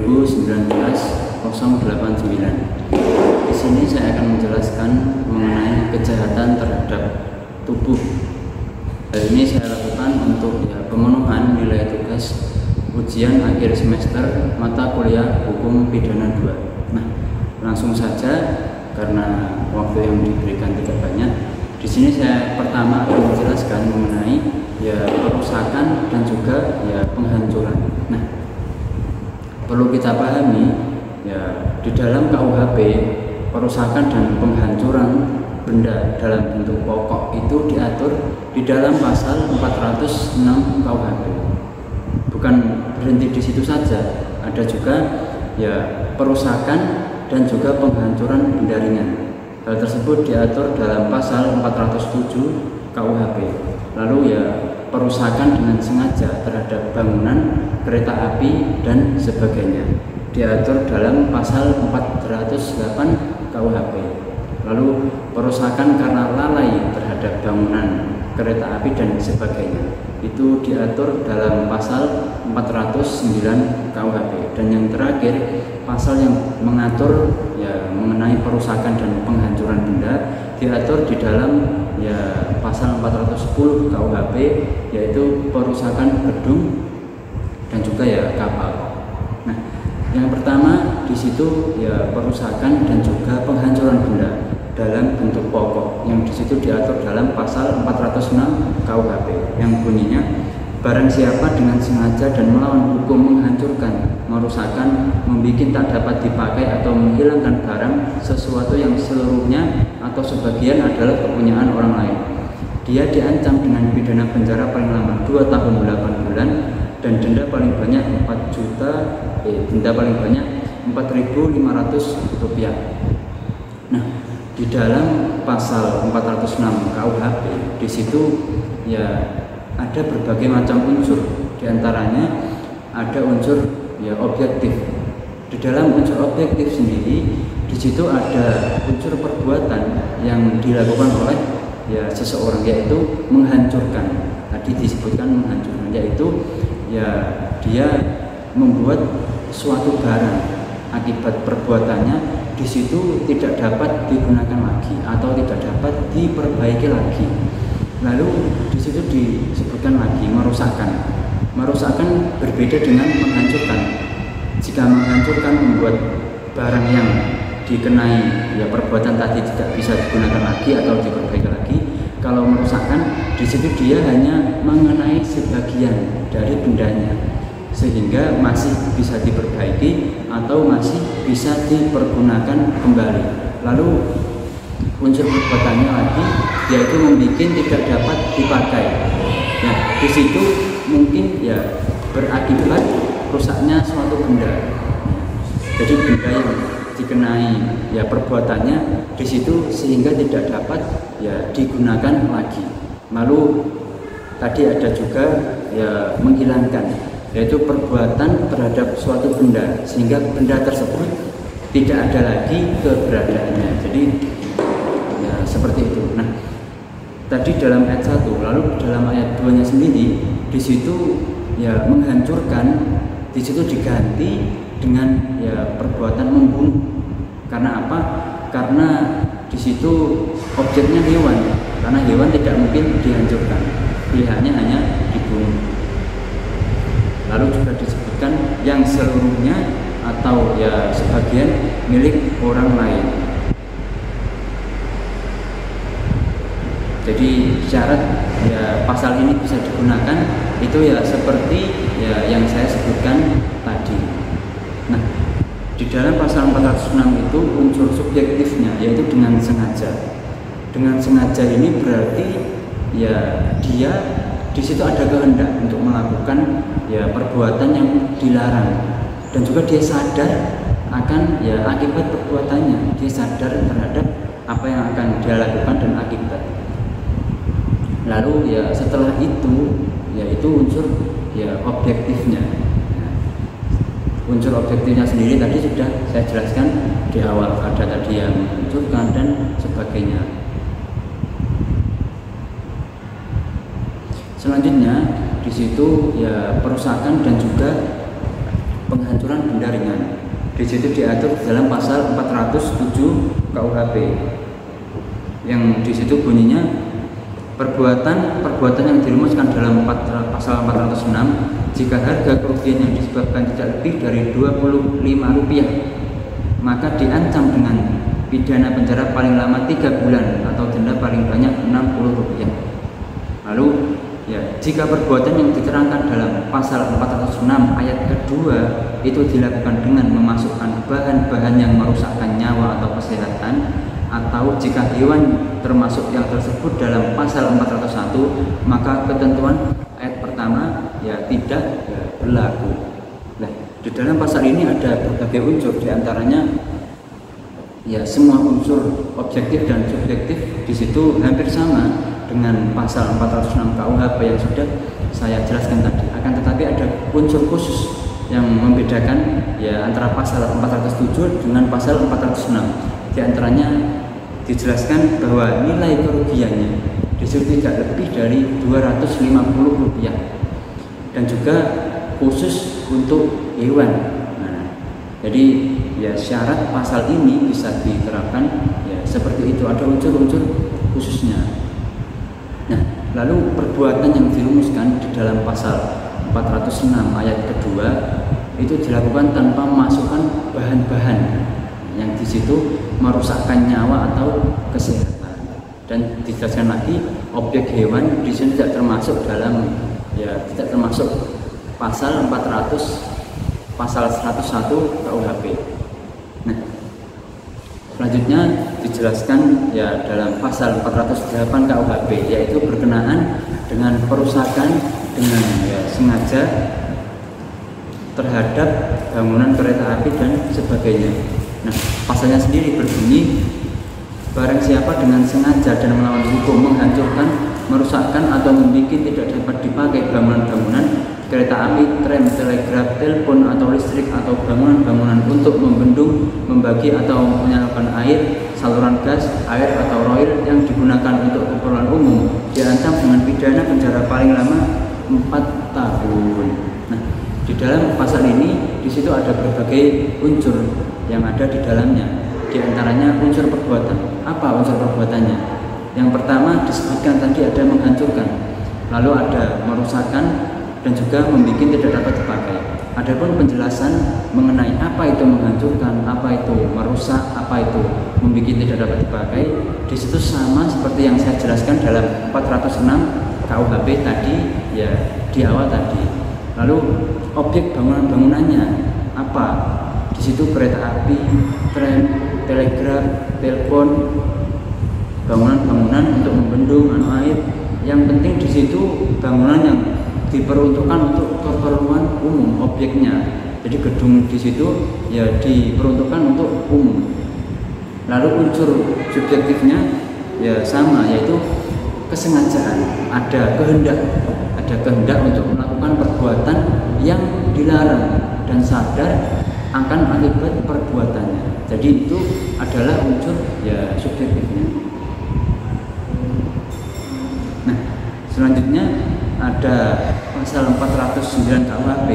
2019-089. Di sini saya akan menjelaskan mengenai kejahatan terhadap tubuh. Hal ini saya lakukan untuk pemenuhan nilai tugas ujian akhir semester mata kuliah Hukum Pidana 2. Nah, langsung saja karena waktu yang diberikan tidak banyak. Di sini saya pertama akan menjelaskan mengenai perusakan dan juga penghancuran. Nah, perlu kita pahami di dalam KUHP perusakan dan penghancuran benda dalam bentuk pokok itu diatur di dalam pasal 406 KUHP. Bukan berhenti di situ saja, ada juga perusakan dan juga penghancuran benda ringan. Hal tersebut diatur dalam pasal 407 KUHP. Lalu perusakan dengan sengaja terhadap bangunan, kereta api dan sebagainya diatur dalam pasal 408 KUHP. Lalu perusakan karena lalai terhadap bangunan, kereta api dan sebagainya itu diatur dalam pasal 409 KUHP. Dan yang terakhir, pasal yang mengatur mengenai perusakan dan penghancuran benda diatur di dalam pasal 410 KUHP, yaitu perusakan gedung dan juga kapal. Nah, yang pertama di situ perusakan dan juga penghancuran benda dalam bentuk pokok yang di situ diatur dalam pasal 406 KUHP yang bunyinya, barang siapa dengan sengaja dan melawan hukum menghancurkan, merusakkan, membuat tak dapat dipakai atau menghilangkan barang sesuatu yang seluruhnya atau sebagian adalah kepunyaan orang lain, dia diancam dengan pidana penjara paling lama 2 tahun 8 bulan dan denda paling banyak 4.500 rupiah. Nah, di dalam pasal 406 KUHP di situ ada berbagai macam unsur. Di antaranya ada unsur objektif. Di dalam unsur objektif sendiri di situ ada unsur perbuatan yang dilakukan oleh seseorang, yaitu menghancurkan. Tadi disebutkan menghancurkan, yaitu dia membuat suatu barang akibat perbuatannya di situ tidak dapat digunakan lagi atau tidak dapat diperbaiki lagi. Lalu di situ disebutkan lagi merusakkan. Merusakkan berbeda dengan menghancurkan. Jika menghancurkan membuat barang yang dikenai perbuatan tadi tidak bisa digunakan lagi atau diperbaiki lagi. Kalau merusakkan di situ dia hanya mengenai sebagian dari bendanya sehingga masih bisa diperbaiki atau masih bisa dipergunakan kembali. Lalu unsur perbuatannya lagi yaitu membuat tidak dapat dipakai. Nah, di situ mungkin berakibat rusaknya suatu benda. Jadi benda yang dikenai perbuatannya di situ sehingga tidak dapat digunakan lagi. Lalu tadi ada juga menghilangkan, yaitu perbuatan terhadap suatu benda sehingga benda tersebut tidak ada lagi keberadaannya. Jadi seperti itu. Nah, tadi dalam ayat 1, lalu dalam ayat 2-nya sendiri di situ menghancurkan di situ diganti dengan perbuatan membunuh. Karena apa? Karena di situ objeknya hewan. Karena hewan tidak mungkin dihancurkan, pilihannya hanya dibunuh. Lalu juga disebutkan yang seluruhnya atau sebagian milik orang lain. Jadi syarat pasal ini bisa digunakan itu seperti yang saya sebutkan tadi. Nah, di dalam pasal 406 itu unsur subjektifnya yaitu dengan sengaja. Dengan sengaja ini berarti dia di situ ada kehendak untuk melakukan perbuatan yang dilarang, dan juga dia sadar akan akibat perbuatannya. Dia sadar terhadap apa yang akan dia lakukan dan akibat. Lalu setelah itu yaitu unsur objektifnya. Unsur objektifnya sendiri tadi sudah saya jelaskan di awal, ada tadi yang menunjukkan dan sebagainya. Selanjutnya di situ perusakan dan juga penghancuran benda ringan. Di situ diatur dalam pasal 407 KUHP. Yang di situ bunyinya perbuatan yang dirumuskan dalam pasal 406 jika harga kerugian yang disebabkan tidak lebih dari Rp25 maka diancam dengan pidana penjara paling lama 3 bulan atau denda paling banyak Rp60. Lalu jika perbuatan yang diterangkan dalam pasal 406 ayat kedua itu dilakukan dengan memasukkan bahan-bahan yang merusakkan nyawa atau kesehatan, atau jika hewan termasuk yang tersebut dalam pasal 401, maka ketentuan ayat pertama tidak berlaku. Nah, di dalam pasal ini ada berbagai unsur, diantaranya semua unsur objektif dan subjektif di situ hampir sama dengan pasal 406 KUHP yang sudah saya jelaskan tadi. Akan tetapi ada unsur khusus yang membedakan antara pasal 407 dengan pasal 406. Di antaranya dijelaskan bahwa nilai kerugiannya di situ tidak lebih dari Rp250 dan juga khusus untuk hewan. Nah, jadi syarat pasal ini bisa diterapkan seperti itu, ada unsur-unsur khususnya. Nah, lalu perbuatan yang dirumuskan di dalam pasal 406 ayat kedua itu dilakukan tanpa memasukkan bahan-bahan yang di situ merusakkan nyawa atau kesehatan. Dan dijelaskan lagi objek hewan di sini tidak termasuk dalam tidak termasuk pasal 101 KUHP. Nah, selanjutnya dijelaskan dalam pasal 408 KUHP, yaitu berkenaan dengan perusakan dengan sengaja terhadap bangunan kereta api dan sebagainya. Nah, pasalnya sendiri berbunyi, barang siapa dengan sengaja dan melawan hukum menghancurkan, merusakkan atau membuat tidak dapat dipakai bangunan-bangunan kereta api, tram, telegraf, telepon atau listrik atau bangunan-bangunan untuk membendung, membagi atau menyalakan air, saluran gas, air atau roil yang digunakan untuk keperluan umum, diancam dengan pidana penjara paling lama 4 tahun. Nah, di dalam pasal ini di situ ada berbagai unsur yang ada di dalamnya. Di antaranya unsur perbuatan. Apa unsur perbuatannya? Yang pertama disebutkan tadi ada menghancurkan, lalu ada merusakkan dan juga membuat tidak dapat dipakai. Adapun penjelasan mengenai apa itu menghancurkan, apa itu merusak, apa itu membuat tidak dapat dipakai, di situ sama seperti yang saya jelaskan dalam 406 KUHP tadi di awal tadi. Lalu objek bangunan-bangunannya apa? Di situ kereta api, tram, telegraf, telepon, bangunan-bangunan untuk membendung air. Yang penting di situ bangunan yang diperuntukkan untuk keperluan umum objeknya. Jadi gedung di situ diperuntukkan untuk umum. Lalu unsur subjektifnya sama, yaitu kesengajaan. Ada kehendak untuk melakukan perbuatan yang dilarang dan sadar akan akibat perbuatannya. Jadi itu adalah unsur subjektifnya. Nah, selanjutnya ada pasal 409 KUHP,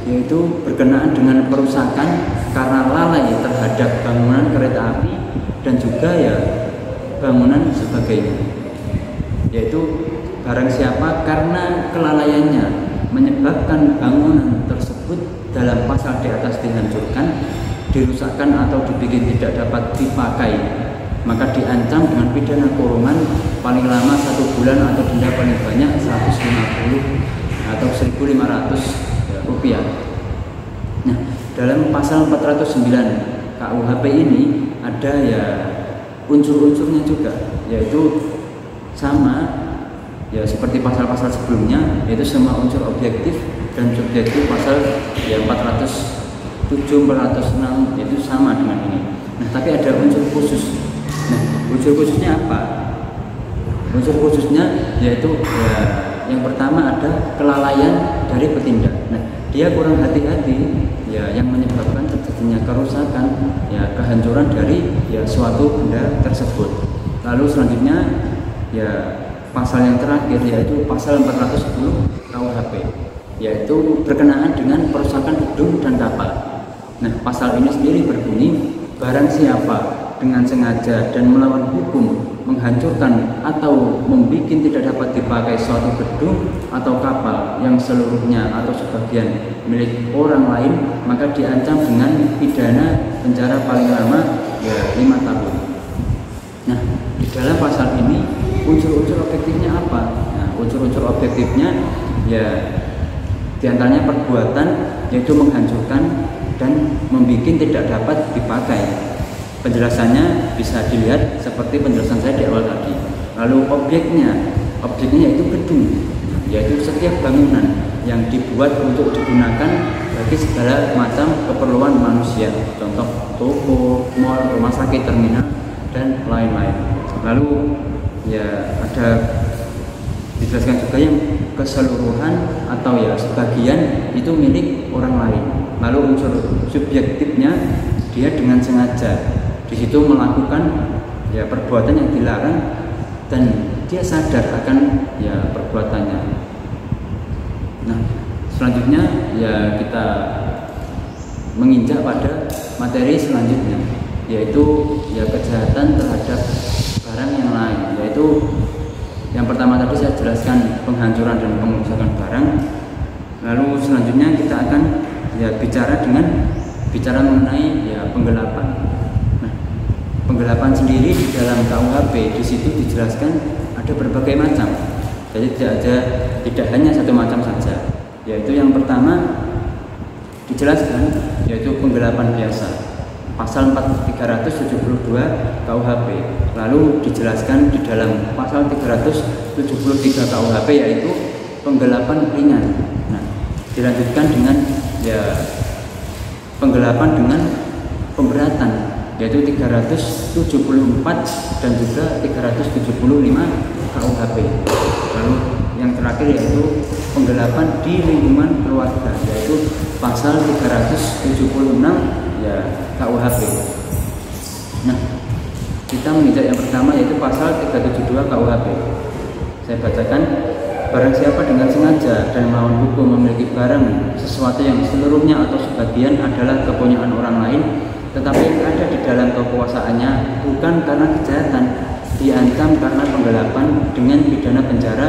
yaitu berkenaan dengan perusakan karena lalai terhadap bangunan kereta api dan juga bangunan sebagainya. Yaitu barang siapa karena kelalaiannya menyebabkan bangunan tersebut dalam pasal di atas dihancurkan, dirusakkan atau dibikin tidak dapat dipakai, maka diancam dengan pidana kurungan paling lama 1 bulan atau denda paling banyak 150 atau 1.500 rupiah. Nah, dalam pasal 409 KUHP ini ada unsur-unsurnya juga, yaitu sama seperti pasal-pasal sebelumnya, yaitu semua unsur objektif dan subjektif pasal 407, 406 itu sama dengan ini. Nah, tapi ada unsur khusus. Nah, unsur khususnya apa? Unsur khususnya yaitu yang pertama ada kelalaian dari petindak. Nah, dia kurang hati-hati yang menyebabkan terjadinya kerusakan, kehancuran dari suatu benda tersebut. Lalu selanjutnya pasal yang terakhir yaitu pasal 410 KUHP. yaitu berkenaan dengan perusakan gedung dan kapal. Nah, pasal ini sendiri berbunyi, barang siapa dengan sengaja dan melawan hukum menghancurkan atau membuat tidak dapat dipakai suatu gedung atau kapal yang seluruhnya atau sebagian milik orang lain, maka diancam dengan pidana penjara paling lama 5 tahun. Nah, di dalam pasal ini unsur-unsur objektifnya apa? Nah, unsur-unsur objektifnya ya diantaranya perbuatan, yaitu menghancurkan dan membuat tidak dapat dipakai. Penjelasannya bisa dilihat seperti penjelasan saya di awal tadi. Lalu objeknya yaitu gedung, yaitu setiap bangunan yang dibuat untuk digunakan bagi segala macam keperluan manusia, contoh toko, mal, rumah sakit, terminal, dan lain-lain. Lalu ya ada dijelaskan juga yang keseluruhan atau ya sebagian itu milik orang lain. Lalu unsur subjektifnya dia dengan sengaja di situ melakukan ya perbuatan yang dilarang dan dia sadar akan ya perbuatannya. Nah, selanjutnya ya kita menginjak pada materi selanjutnya, yaitu ya kejahatan terhadap barang yang lain, yaitu yang pertama tadi saya jelaskan penghancuran dan pengerusakan barang. Lalu selanjutnya kita akan ya bicara mengenai ya penggelapan. Nah, penggelapan sendiri di dalam KUHP di situ dijelaskan ada berbagai macam. Jadi tidak hanya satu macam saja. Yaitu yang pertama dijelaskan yaitu penggelapan biasa. Pasal 372 KUHP. Lalu dijelaskan di dalam pasal 373 KUHP yaitu penggelapan ringan. Nah, dilanjutkan dengan ya penggelapan dengan pemberatan yaitu 374 dan juga 375 KUHP. Lalu yang terakhir yaitu penggelapan di lingkungan keluarga yaitu pasal 376 ya KUHP. Nah, kita menginjak yang pertama yaitu pasal 372 KUHP. Saya bacakan, barang siapa dengan sengaja dan melawan hukum memiliki barang sesuatu yang seluruhnya atau sebagian adalah kepunyaan orang lain, tetapi yang ada di dalam kekuasaannya bukan karena kejahatan, diancam karena penggelapan dengan pidana penjara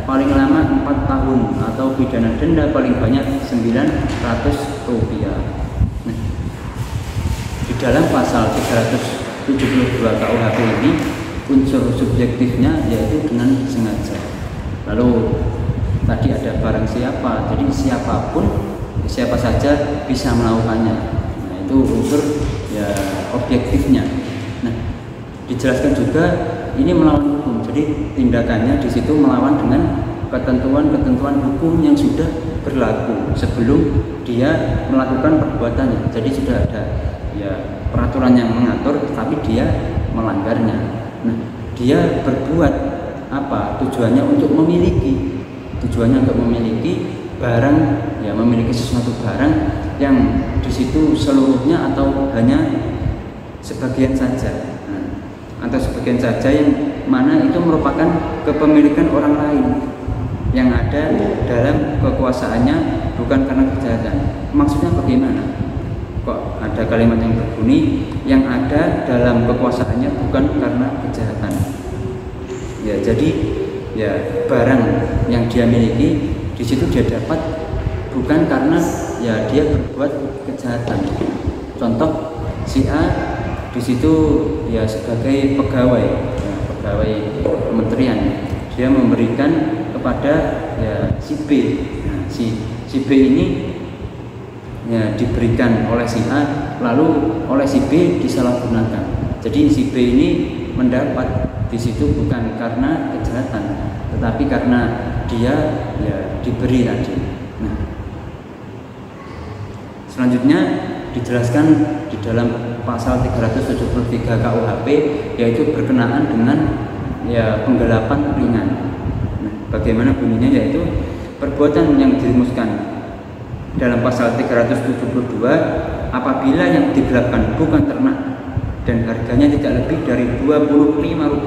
paling lama 4 tahun atau pidana denda paling banyak Rp900. Di dalam pasal 372 KUHP ini unsur subjektifnya yaitu dengan sengaja. Lalu tadi ada barang siapa, jadi siapa saja bisa melakukannya. Nah, itu unsur ya objektifnya. Nah, dijelaskan juga ini melawan hukum. Jadi tindakannya di situ melawan dengan ketentuan-ketentuan hukum yang sudah berlaku sebelum dia melakukan perbuatannya. Jadi sudah ada ya peraturan yang mengatur, tapi dia melanggarnya. Nah, dia berbuat apa? Tujuannya untuk memiliki barang, ya memiliki sesuatu barang yang di situ seluruhnya atau hanya sebagian saja. Atau sebagian saja yang mana itu merupakan kepemilikan orang lain yang ada dalam kekuasaannya bukan karena kejahatan. Maksudnya bagaimana? Kok ada kalimat yang berbunyi yang ada dalam kekuasaannya bukan karena kejahatan. Ya, jadi ya barang yang dia miliki di situ dia dapat bukan karena ya dia berbuat kejahatan. Contoh si A di situ ya sebagai pegawai kementerian, dia memberikan kepada ya si B. Nah, si B ini ya diberikan oleh si A, lalu oleh si B disalahgunakan. Jadi si B ini mendapat di situ bukan karena kejahatan, tetapi karena dia ya diberi tadi. Nah, selanjutnya dijelaskan di dalam pasal 373 KUHP yaitu berkenaan dengan ya penggelapan ringan. Nah, bagaimana bunyinya yaitu perbuatan yang dirumuskan dalam pasal 372 apabila yang digelapkan bukan ternak dan harganya tidak lebih dari Rp25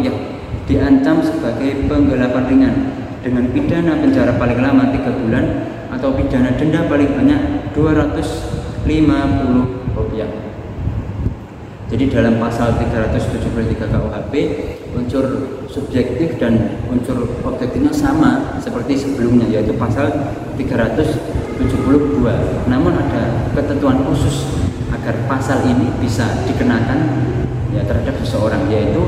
diancam sebagai penggelapan ringan dengan pidana penjara paling lama 3 bulan atau pidana denda paling banyak 250 rupiah. Jadi dalam pasal 373 KUHP unsur subjektif dan unsur objektifnya sama seperti sebelumnya, yaitu pasal 372. Namun ada ketentuan khusus agar pasal ini bisa dikenakan ya terhadap seseorang, yaitu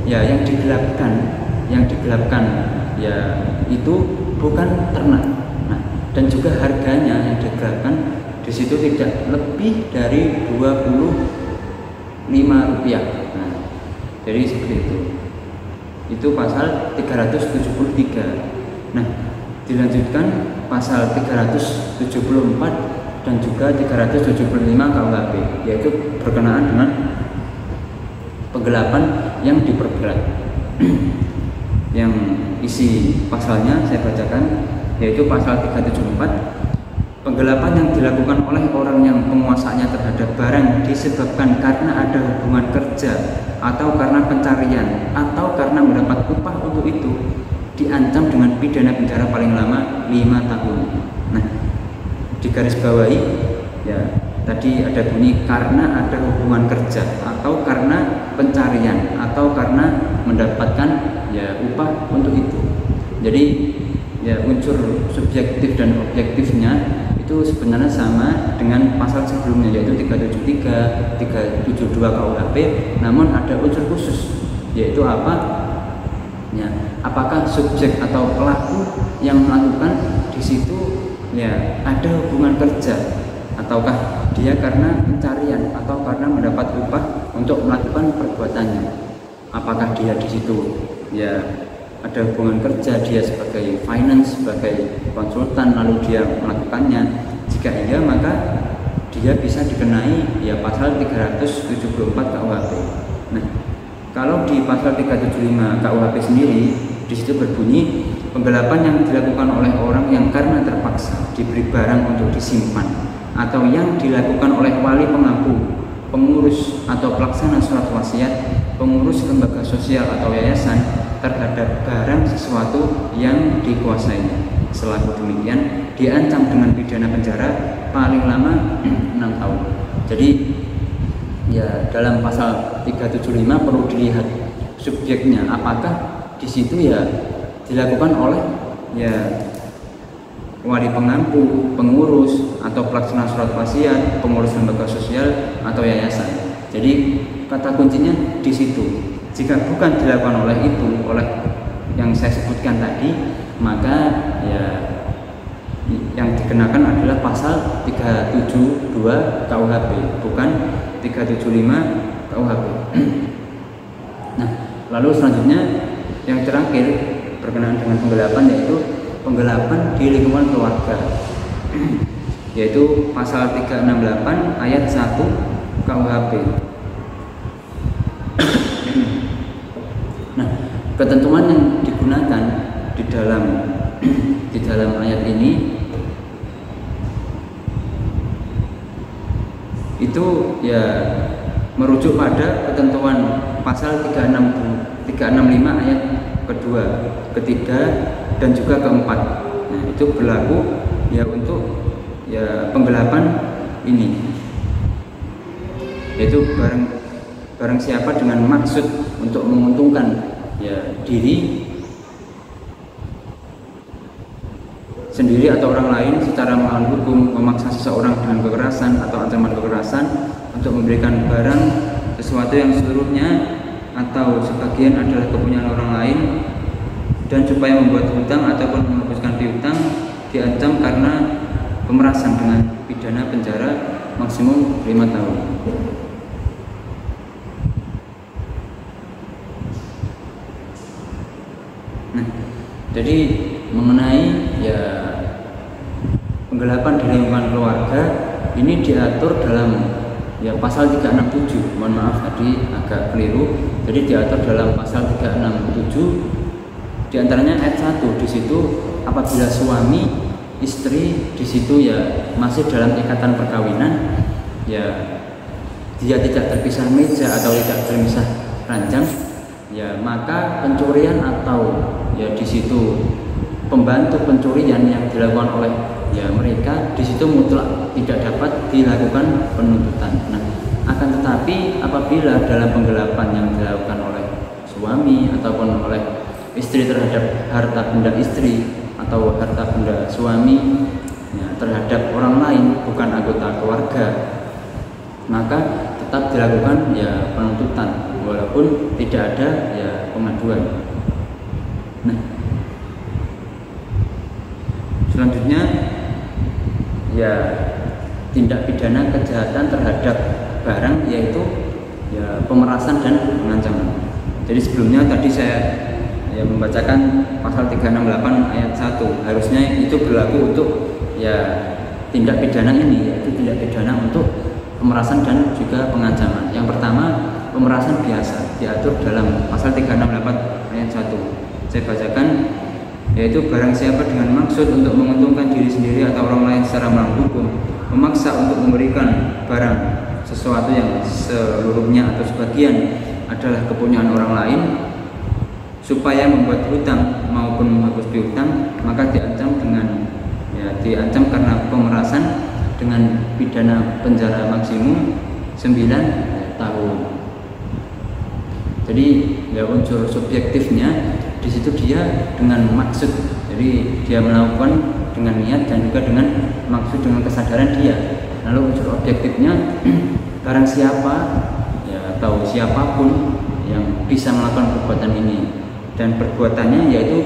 ya yang digelapkan ya itu bukan ternak. Nah, dan juga harganya yang digelapkan di situ tidak lebih dari 25 rupiah. Nah, jadi seperti itu. Itu pasal 373. Nah, dilanjutkan pasal 374 dan juga 375 KUHP, yaitu berkenaan dengan penggelapan yang diperberat. Yang isi pasalnya saya bacakan, yaitu pasal 374. Penggelapan yang dilakukan oleh orang yang penguasanya terhadap barang disebabkan karena ada hubungan kerja atau karena pencarian atau karena mendapat upah untuk itu diancam dengan pidana penjara paling lama 5 tahun. Nah, digarisbawahi ya tadi ada bunyi karena ada hubungan kerja atau karena pencarian atau karena mendapatkan ya upah untuk itu. Jadi ya unsur subjektif dan objektifnya itu sebenarnya sama dengan pasal sebelumnya, yaitu 373, 372 KUHP, namun ada unsur khusus, yaitu apa? Ya, apakah subjek atau pelaku yang melakukan di situ ya ada hubungan kerja, ataukah dia karena pencarian atau karena mendapat upah untuk melakukan perbuatannya? Apakah dia di situ ya ada hubungan kerja, dia sebagai finance, sebagai konsultan, lalu dia melakukannya? Jika iya, maka dia bisa dikenai ya pasal 374 KUHP. Nah, kalau di pasal 375 KUHP sendiri, di situ berbunyi penggelapan yang dilakukan oleh orang yang karena terpaksa diberi barang untuk disimpan, atau yang dilakukan oleh wali pengampu, pengurus atau pelaksana surat wasiat, pengurus lembaga sosial atau yayasan terhadap barang sesuatu yang dikuasainya. Selaku demikian diancam dengan pidana penjara paling lama 6 tahun. Jadi ya dalam pasal 375 perlu dilihat subjeknya, apakah di situ ya dilakukan oleh ya wali pengampu, pengurus atau pelaksana surat wasiat, pengurus lembaga sosial atau yayasan. Jadi kata kuncinya di situ. Jika bukan dilakukan oleh itu, oleh yang saya sebutkan tadi, maka ya yang dikenakan adalah pasal 372 KUHP, bukan 375 KUHP. Nah, lalu selanjutnya yang terakhir berkenaan dengan penggelapan, yaitu penggelapan di lingkungan keluarga, yaitu pasal 368 ayat 1 KUHP. Nah, ketentuan yang digunakan di dalam ayat ini itu ya merujuk pada ketentuan pasal 365 ayat kedua, ketiga dan juga keempat. Nah, itu berlaku ya untuk ya penggelapan ini, yaitu barang siapa dengan maksud untuk menguntungkan ya diri sendiri atau orang lain secara melawan hukum, memaksa seseorang dengan kekerasan atau ancaman kekerasan untuk memberikan barang sesuatu yang seluruhnya atau sebagian adalah kepunyaan orang lain, dan supaya membuat hutang ataupun menghapuskan piutang, diancam karena pemerasan dengan pidana penjara maksimum 5 tahun. Nah, jadi mengenai ya penggelapan di lingkungan keluarga ini diatur dalam ya pasal 367. Mohon maaf tadi agak keliru. Jadi diatur dalam pasal 367 diantaranya ayat 1. Di situ apabila suami istri di situ ya masih dalam ikatan perkawinan, ya dia tidak terpisah meja atau tidak terpisah ranjang, ya maka pencurian atau ya di situ pembantu pencurian yang dilakukan oleh ya mereka di situ mutlak tidak dapat dilakukan penuntutan. Nah, akan tetapi apabila dalam penggelapan yang dilakukan oleh suami ataupun oleh istri terhadap harta benda istri atau harta benda suami ya, terhadap orang lain bukan anggota keluarga, maka tetap dilakukan ya penuntutan walaupun tidak ada ya pengaduan. Nah, selanjutnya ya tindak pidana kejahatan terhadap barang, yaitu ya pemerasan dan pengancaman. Jadi sebelumnya tadi saya ya membacakan pasal 368 ayat 1, harusnya itu berlaku untuk ya tindak pidana ini, yaitu tindak pidana untuk pemerasan dan juga pengancaman. Yang pertama, pemerasan biasa diatur dalam pasal 368 ayat 1. Saya bacakan, yaitu barang siapa dengan maksud untuk menguntungkan diri sendiri atau orang lain secara melawan hukum, memaksa untuk memberikan barang sesuatu yang seluruhnya atau sebagian adalah kepunyaan orang lain supaya membuat hutang maupun menghapus piutang, maka diancam karena pemerasan dengan pidana penjara maksimum 9 tahun. Jadi ya unsur subjektifnya di situ dia dengan maksud, jadi dia melakukan dengan niat dan juga dengan maksud, dengan kesadaran dia. Lalu unsur objektifnya barang siapa ya atau siapapun yang bisa melakukan perbuatan ini, dan perbuatannya yaitu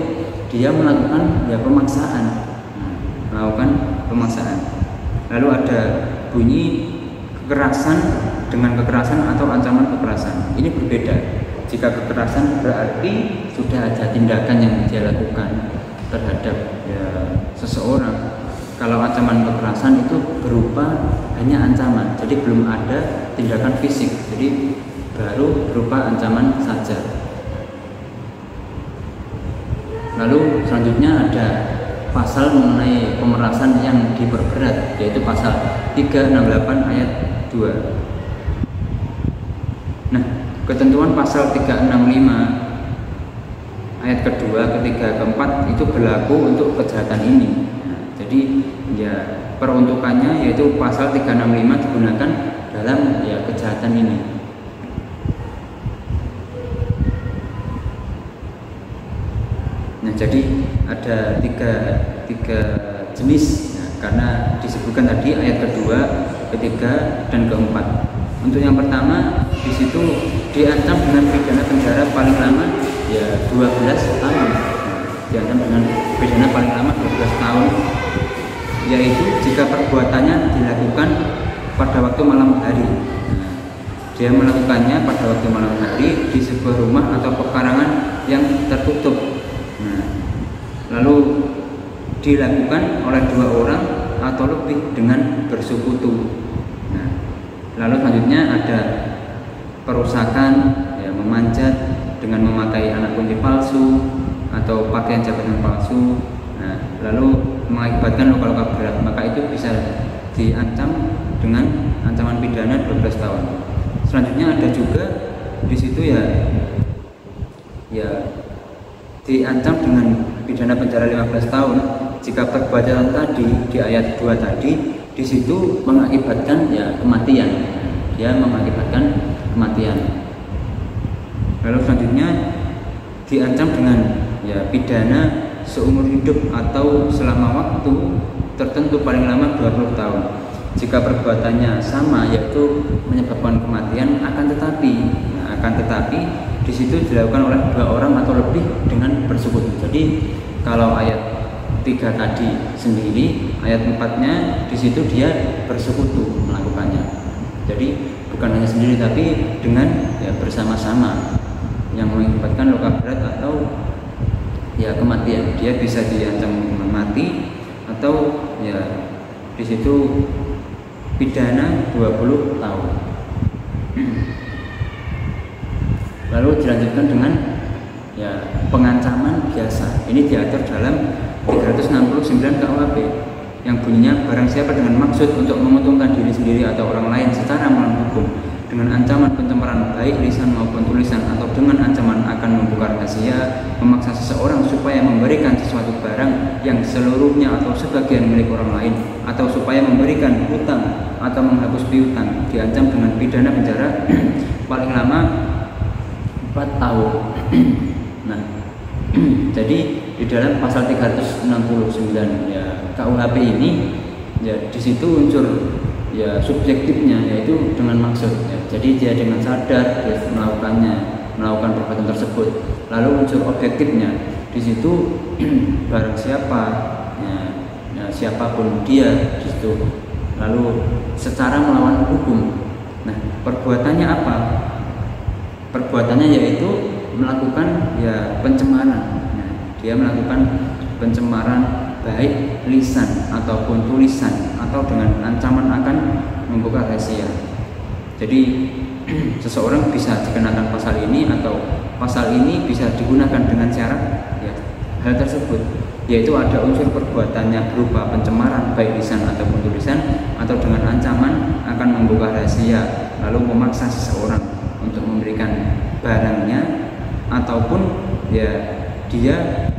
dia melakukan ya pemaksaan, melakukan pemaksaan. Lalu ada bunyi kekerasan dengan kekerasan atau ancaman kekerasan. Ini berbeda. Jika kekerasan berarti sudah ada tindakan yang dia lakukan terhadap ya, seseorang. Kalau ancaman kekerasan itu berupa hanya ancaman, jadi belum ada tindakan fisik, jadi baru berupa ancaman saja. Lalu selanjutnya ada pasal mengenai pemerasan yang diperberat, yaitu pasal 368 ayat 2. Nah, ketentuan pasal 365 ayat kedua, ketiga, keempat itu berlaku untuk kejahatan ini. Nah, jadi ya peruntukannya yaitu pasal 365 digunakan dalam ya kejahatan ini. Nah, jadi ada tiga jenis ya, karena disebutkan tadi ayat kedua, ketiga, dan keempat. Untuk yang pertama di situ diancam dengan pidana penjara paling lama ya 12 tahun. Diancam dengan pidana paling lama 12 tahun, yaitu jika perbuatannya dilakukan pada waktu malam hari. Nah, dia melakukannya pada waktu malam hari di sebuah rumah atau pekarangan yang tertutup. Nah, lalu dilakukan oleh 2 orang atau lebih dengan bersekutu. Nah, lalu selanjutnya ada perusakan, ya, memanjat dengan memakai anak kunci palsu atau pakaian jabatan palsu. Nah, lalu mengakibatkan luka-luka berat, maka itu bisa diancam dengan ancaman pidana 12 tahun. Selanjutnya ada juga di situ ya diancam dengan pidana penjara 15 tahun jika perbuatan tadi di ayat 2 tadi di situ mengakibatkan ya kematian. Dia mengakibatkan kematian. Lalu selanjutnya diancam dengan ya pidana seumur hidup atau selama waktu tertentu paling lama 20 tahun. Jika perbuatannya sama, yaitu menyebabkan kematian, akan tetapi di situ dilakukan oleh 2 orang atau lebih dengan bersekutu. Jadi kalau ayat 3 tadi sendiri, ayat 4-nya di situ dia bersekutu melakukannya. Jadi bukan hanya sendiri tapi dengan ya bersama-sama, yang mengakibatkan luka berat atau ya kematian. Dia bisa diancam mati atau ya di situ pidana 20 tahun. Lalu dilanjutkan dengan ya pengancaman biasa. Ini diatur dalam 369 KUHP yang bunyinya barang siapa dengan maksud untuk menguntungkan diri sendiri atau orang lain secara melawan hukum dengan ancaman pencemaran baik lisan maupun tulisan atau dengan ancaman akan membuka rahasia, memaksa seseorang supaya memberikan sesuatu barang yang seluruhnya atau sebagian milik orang lain, atau supaya memberikan hutang atau menghapus piutang, diancam dengan pidana penjara paling lama 4 tahun. Nah, jadi di dalam pasal 369 ya KUHP ini ya di situ unsur ya subjektifnya yaitu dengan maksud ya. Jadi dia dengan sadar dia melakukan perbuatan tersebut. Lalu unsur objektifnya di situ barang siapa ya, siapapun dia di situ. Lalu secara melawan hukum. Nah, perbuatannya apa? Perbuatannya yaitu melakukan ya pencemaran. Nah, dia melakukan pencemaran baik lisan ataupun tulisan atau dengan ancaman akan membuka rahasia. Jadi seseorang bisa dikenakan pasal ini atau pasal ini bisa digunakan dengan syarat ya hal tersebut, yaitu ada unsur perbuatannya berupa pencemaran baik lisan ataupun tulisan atau dengan ancaman akan membuka rahasia, lalu memaksa seseorang untuk memberikan barangnya ataupun ya dia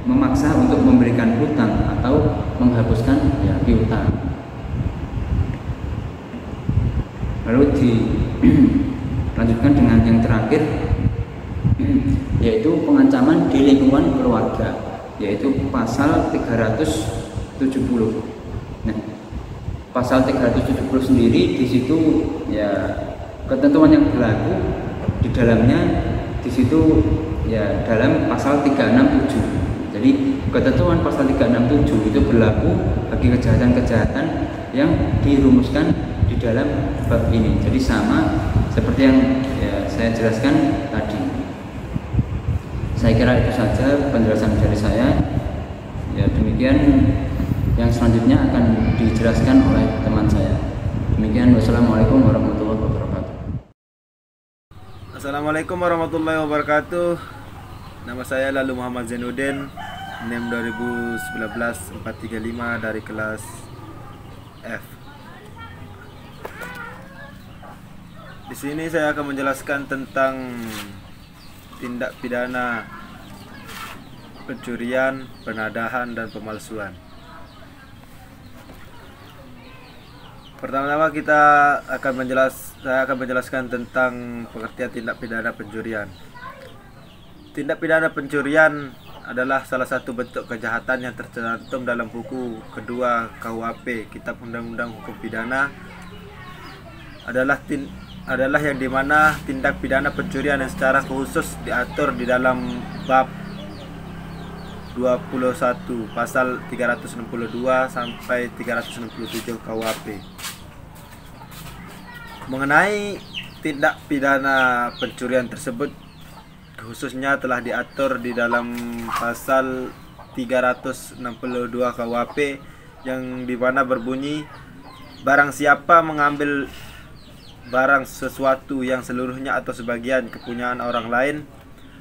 memaksa untuk memberikan hutang atau menghapuskan ya piutang. Lalu dilanjutkan dengan yang terakhir yaitu pengancaman di lingkungan keluarga, yaitu pasal 370. Nah, pasal 370 sendiri di situ ya ketentuan yang berlaku di dalamnya di situ ya dalam pasal 367. Jadi ketentuan pasal 367 itu berlaku bagi kejahatan-kejahatan yang dirumuskan di dalam bab ini. Jadi sama seperti yang ya, saya jelaskan tadi. Saya kira itu saja penjelasan dari saya. Ya demikian, yang selanjutnya akan dijelaskan oleh teman saya. Demikian, wassalamualaikum warahmatullahi wabarakatuh. Assalamualaikum warahmatullahi wabarakatuh. Nama saya Lalu Muhammad Zainuddin, NIM 2019 435 dari kelas F. Di sini saya akan menjelaskan tentang tindak pidana pencurian, penadahan, dan pemalsuan. Pertama-tama saya akan menjelaskan tentang pengertian tindak pidana pencurian. Tindak pidana pencurian adalah salah satu bentuk kejahatan yang tercantum dalam buku kedua KUHP, Kitab Undang-Undang Hukum Pidana, adalah yang dimana tindak pidana pencurian yang secara khusus diatur di dalam bab 21 pasal 362 sampai 367 KUHP. Mengenai tindak pidana pencurian tersebut khususnya telah diatur di dalam pasal 362 KUHP yang dimana berbunyi, barang siapa mengambil barang sesuatu yang seluruhnya atau sebagian kepunyaan orang lain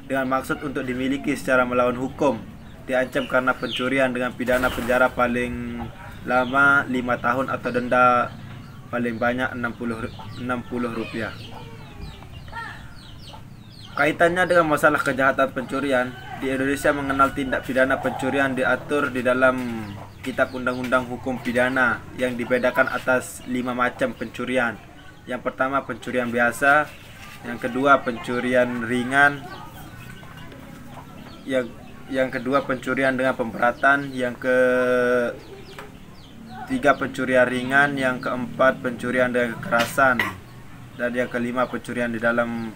dengan maksud untuk dimiliki secara melawan hukum, diancam karena pencurian dengan pidana penjara paling lama 5 tahun atau denda paling banyak 60 rupiah. Kaitannya dengan masalah kejahatan pencurian, di Indonesia mengenal tindak pidana pencurian diatur di dalam Kitab Undang-Undang Hukum Pidana yang dibedakan atas 5 macam pencurian. Yang pertama pencurian biasa, yang kedua pencurian ringan, yang kedua pencurian dengan pemberatan, yang ketiga pencurian ringan, yang keempat pencurian dengan kekerasan, dan yang kelima pencurian di dalam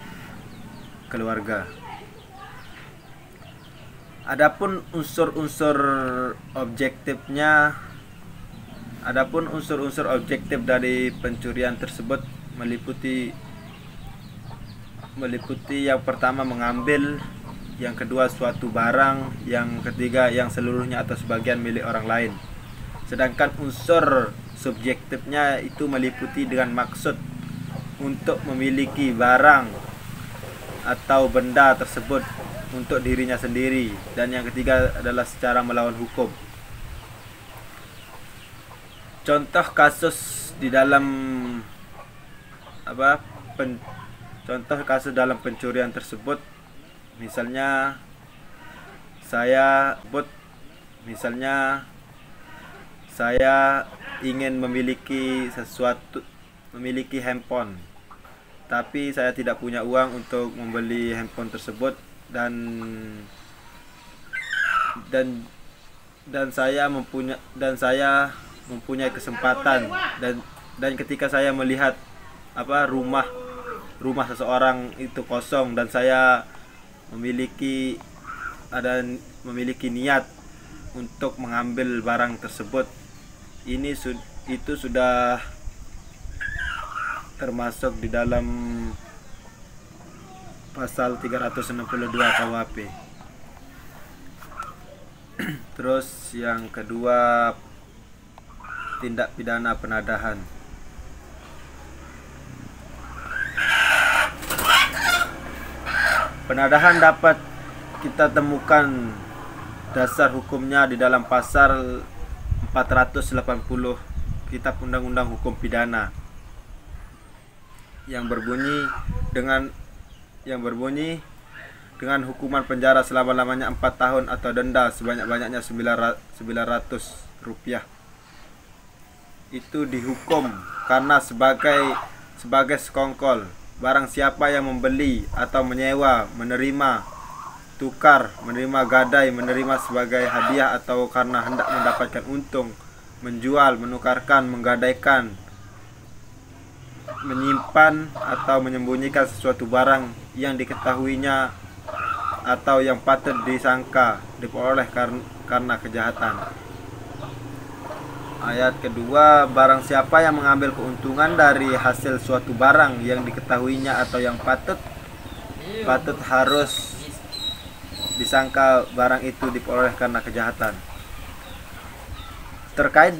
keluarga. Adapun unsur-unsur objektif dari pencurian tersebut meliputi yang pertama mengambil, yang kedua suatu barang, yang ketiga yang seluruhnya atau sebagian milik orang lain. Sedangkan unsur subjektifnya itu meliputi dengan maksud untuk memiliki barang atau benda tersebut untuk dirinya sendiri, dan yang ketiga adalah secara melawan hukum. Contoh kasus dalam pencurian tersebut Misalnya misalnya saya ingin memiliki handphone, tapi saya tidak punya uang untuk membeli handphone tersebut, dan saya mempunyai kesempatan, dan ketika saya melihat rumah seseorang itu kosong, dan saya memiliki niat untuk mengambil barang tersebut, itu sudah termasuk di dalam pasal 362 KUHP. Terus yang kedua, tindak pidana penadahan. Penadahan dapat kita temukan dasar hukumnya di dalam pasal 480 Kitab Undang-Undang Hukum Pidana yang berbunyi dengan hukuman penjara selama-lamanya 4 tahun atau denda sebanyak-banyaknya 900 rupiah. Itu dihukum karena sebagai sekongkol. Barang siapa yang membeli atau menyewa, menerima tukar, menerima gadai, menerima sebagai hadiah atau karena hendak mendapatkan untung, menjual, menukarkan, menggadaikan, menyimpan atau menyembunyikan sesuatu barang yang diketahuinya atau yang patut disangka diperoleh karena kejahatan. Ayat kedua, barang siapa yang mengambil keuntungan dari hasil suatu barang yang diketahuinya atau yang patut harus disangka barang itu diperoleh karena kejahatan. Terkait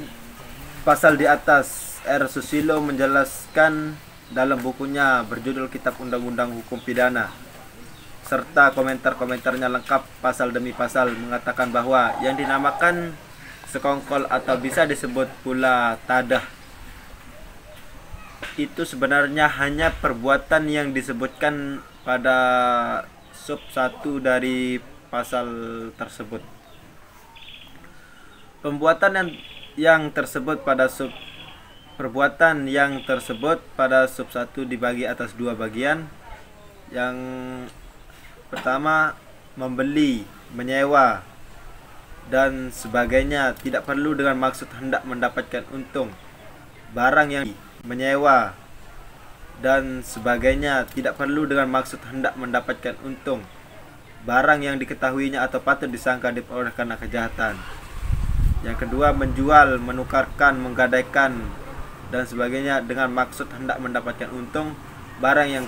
pasal di atas, R. Susilo menjelaskan dalam bukunya berjudul Kitab Undang-Undang Hukum Pidana serta komentar-komentarnya lengkap pasal demi pasal mengatakan bahwa yang dinamakan sekongkol atau bisa disebut pula tadah itu sebenarnya hanya perbuatan yang disebutkan pada sub 1 dari pasal tersebut. Perbuatan yang tersebut pada sub 1 dibagi atas 2 bagian. Yang pertama, membeli, menyewa dan sebagainya tidak perlu dengan maksud hendak mendapatkan untung. Barang yang menyewa dan sebagainya tidak perlu dengan maksud hendak mendapatkan untung. Barang yang diketahuinya atau patut disangka diperoleh karena kejahatan. Yang kedua, menjual, menukarkan, menggadaikan dan sebagainya dengan maksud hendak mendapatkan untung. Barang yang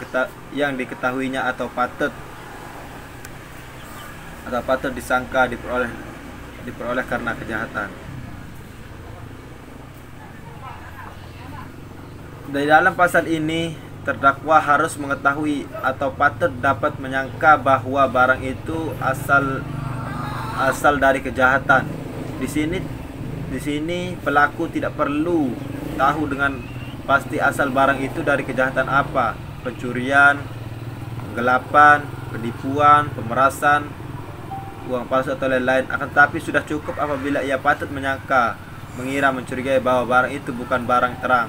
diketahuinya atau patut disangka diperoleh karena kejahatan. Di dalam pasal ini, terdakwa harus mengetahui atau patut dapat menyangka bahwa barang itu asal dari kejahatan. Di sini pelaku tidak perlu tahu dengan pasti asal barang itu dari kejahatan apa: pencurian, penggelapan, penipuan, pemerasan, uang palsu atau lain-lain. Akan tetapi sudah cukup apabila ia patut mengira, mencurigai bahwa barang itu bukan barang terang.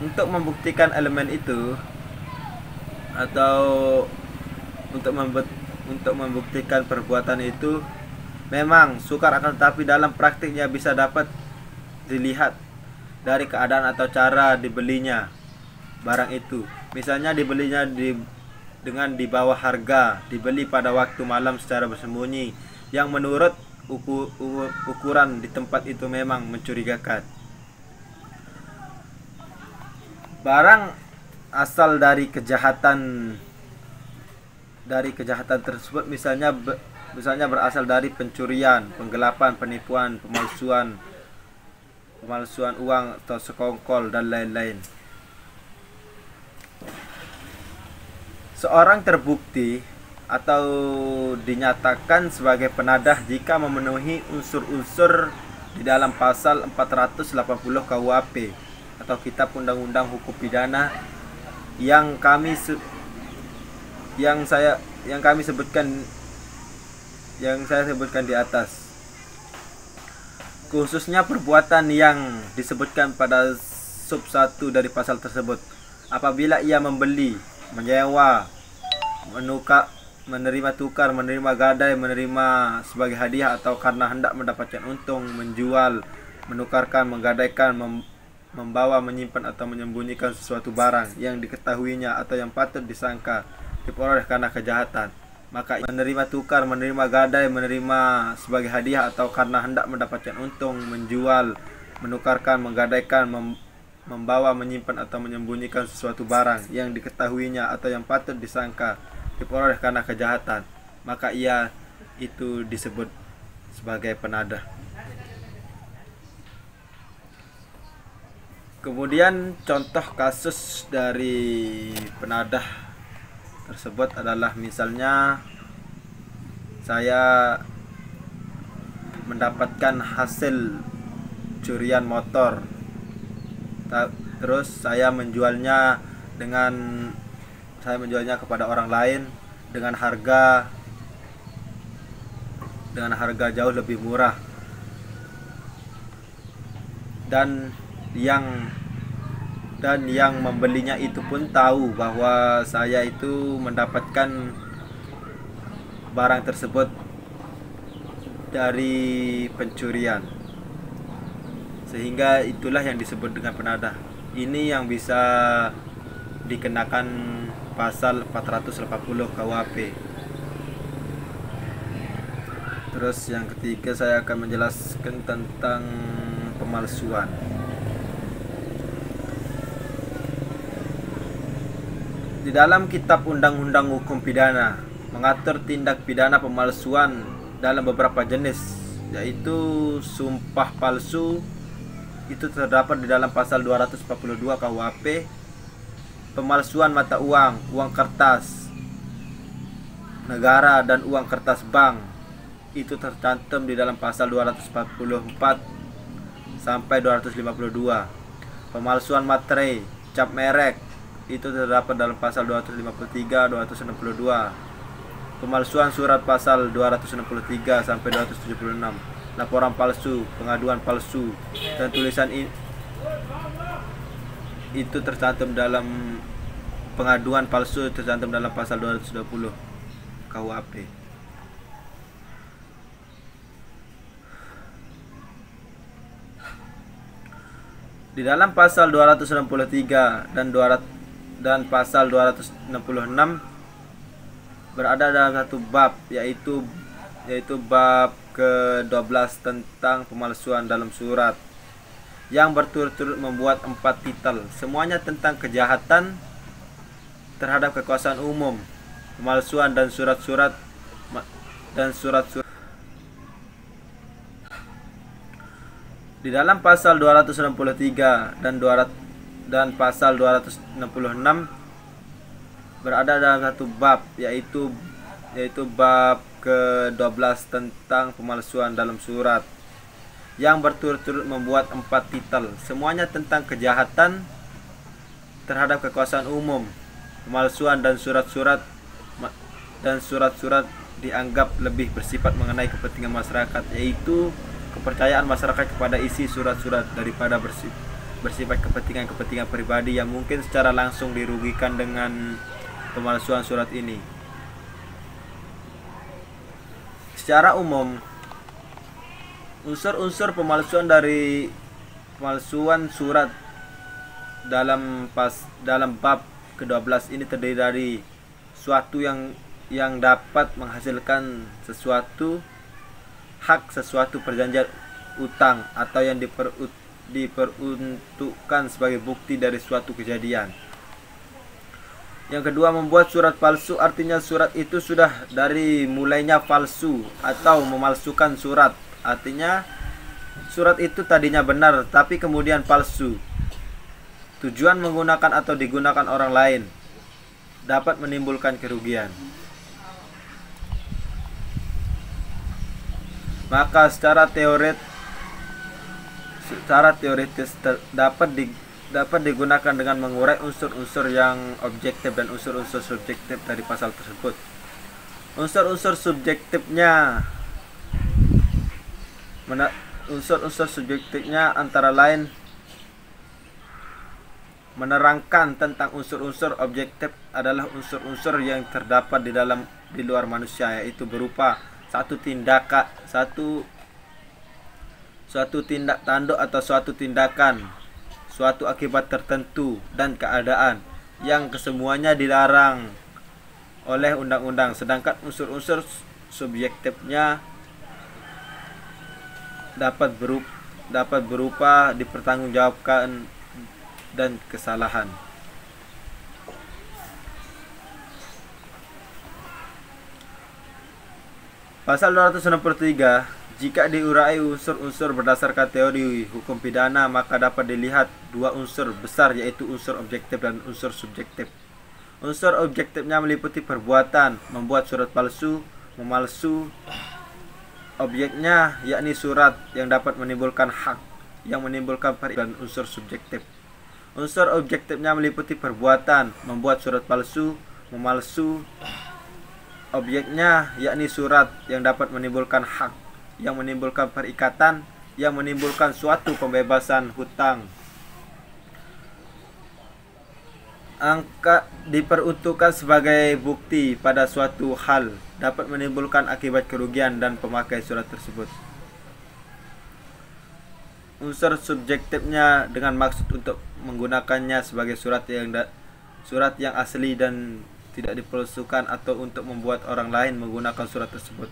Untuk membuktikan elemen itu atau untuk membuktikan perbuatan itu memang sukar, akan tetapi dalam praktiknya bisa dapat dilihat dari keadaan atau cara dibelinya barang itu. Misalnya dibelinya dengan di bawah harga, dibeli pada waktu malam secara bersembunyi, yang menurut ukuran di tempat itu memang mencurigakan. Barang asal dari kejahatan tersebut misalnya berasal dari pencurian, penggelapan, penipuan, pemalsuan uang atau sekongkol dan lain-lain. Seorang terbukti atau dinyatakan sebagai penadah jika memenuhi unsur-unsur di dalam pasal 480 KUHP atau Kitab Undang-Undang Hukum Pidana yang yang saya sebutkan di atas, khususnya perbuatan yang disebutkan pada sub 1 dari pasal tersebut. Apabila ia membeli, menyewa, menukar, menerima tukar, menerima gadai, menerima sebagai hadiah, atau karena hendak mendapatkan untung, menjual, menukarkan, menggadaikan, membawa, menyimpan atau menyembunyikan sesuatu barang yang diketahuinya atau yang patut disangka diperoleh karena kejahatan, maka menerima tukar, menerima gadai, menerima sebagai hadiah, atau karena hendak mendapatkan untung, menjual, menukarkan, menggadaikan, membawa, menyimpan atau menyembunyikan sesuatu barang yang diketahuinya atau yang patut disangka diperoleh karena kejahatan, maka ia itu disebut sebagai penadah. Kemudian contoh kasus dari penadah tersebut adalah, misalnya saya mendapatkan hasil curian motor, terus saya menjualnya kepada orang lain dengan harga jauh lebih murah, dan yang membelinya itu pun tahu bahwa saya itu mendapatkan barang tersebut dari pencurian, sehingga itulah yang disebut dengan penadah. Ini yang bisa dikenakan pasal 480 KUHP. Terus yang ketiga, saya akan menjelaskan tentang pemalsuan. Di dalam Kitab Undang-Undang Hukum Pidana mengatur tindak pidana pemalsuan dalam beberapa jenis, yaitu sumpah palsu, itu terdapat di dalam pasal 242 KUHP, pemalsuan mata uang, uang kertas negara dan uang kertas bank, itu tercantum di dalam pasal 244 sampai 252. Pemalsuan materai, cap merek, itu terdapat dalam pasal 253, 262. Pemalsuan surat pasal 263 sampai 276. Laporan palsu, pengaduan palsu, dan tulisan itu tercantum dalam pengaduan palsu, tercantum dalam pasal 220 KUHP. Di dalam pasal 263 dan pasal 266 berada dalam satu bab, yaitu bab ke-12 tentang pemalsuan dalam surat, yang berturut-turut membuat 4 titel, semuanya tentang kejahatan terhadap kekuasaan umum, pemalsuan dan surat-surat. Di dalam pasal 263 dan pasal 266 berada dalam satu bab, yaitu bab ke-12 tentang pemalsuan dalam surat, yang berturut-turut membuat 4 titel, semuanya tentang kejahatan terhadap kekuasaan umum, pemalsuan dan surat-surat dianggap lebih bersifat mengenai kepentingan masyarakat, yaitu kepercayaan masyarakat kepada isi surat-surat daripada bersifat kepentingan pribadi yang mungkin secara langsung dirugikan dengan pemalsuan surat ini. Secara umum, unsur-unsur pemalsuan surat dalam bab ke-12 ini terdiri dari suatu yang dapat menghasilkan sesuatu perjanjian utang atau yang diperuntukkan sebagai bukti dari suatu kejadian. Yang kedua, membuat surat palsu, artinya surat itu sudah dari mulainya palsu atau memalsukan surat, artinya surat itu tadinya benar tapi kemudian palsu. Tujuan menggunakan atau digunakan orang lain, dapat menimbulkan kerugian. Maka secara teoritis dapat digunakan dengan mengurai unsur-unsur yang objektif dan unsur-unsur subjektif dari pasal tersebut. Unsur-unsur subjektifnya unsur-unsur subjektifnya antara lain menerangkan tentang unsur-unsur objektif adalah unsur-unsur yang terdapat di luar manusia, yaitu berupa suatu tindak tanduk atau suatu tindakan, suatu akibat tertentu dan keadaan yang kesemuanya dilarang oleh undang-undang. Sedangkan unsur-unsur subjektifnya dapat berupa dipertanggungjawabkan dan kesalahan. Pasal 263, jika diurai unsur-unsur berdasarkan teori hukum pidana, maka dapat dilihat dua unsur besar, yaitu unsur objektif dan unsur subjektif. Unsur objektifnya meliputi perbuatan membuat surat palsu, memalsu objeknya, yakni surat yang dapat menimbulkan hak yang menimbulkan dan unsur subjektif. Unsur objektifnya meliputi perbuatan membuat surat palsu, memalsu objeknya, yakni surat yang dapat menimbulkan hak yang menimbulkan perikatan yang menimbulkan suatu pembebasan hutang. Angka diperuntukkan sebagai bukti pada suatu hal dapat menimbulkan akibat kerugian dan pemakai surat tersebut. Unsur subjektifnya dengan maksud untuk menggunakannya sebagai surat yang asli dan tidak dipalsukan atau untuk membuat orang lain menggunakan surat tersebut.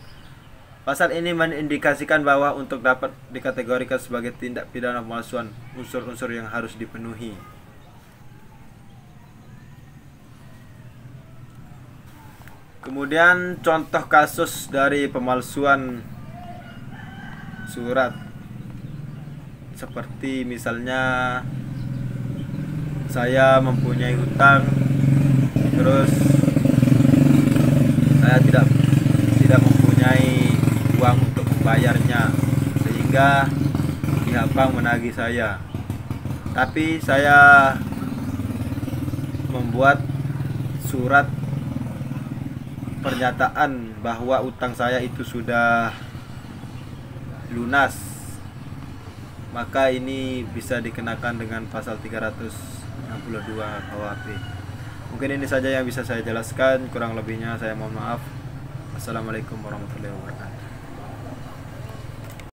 Pasal ini mengindikasikan bahwa untuk dapat dikategorikan sebagai tindak pidana pemalsuan, unsur-unsur yang harus dipenuhi. Kemudian contoh kasus dari pemalsuan surat, seperti misalnya saya mempunyai hutang, terus saya tidak mempunyai uang untuk membayarnya, sehingga pihak bank menagih saya. Tapi saya membuat surat pernyataan bahwa utang saya itu sudah lunas, maka ini bisa dikenakan dengan pasal 362 KUHP. Mungkin ini saja yang bisa saya jelaskan, kurang lebihnya saya mohon maaf. Assalamualaikum warahmatullahi wabarakatuh.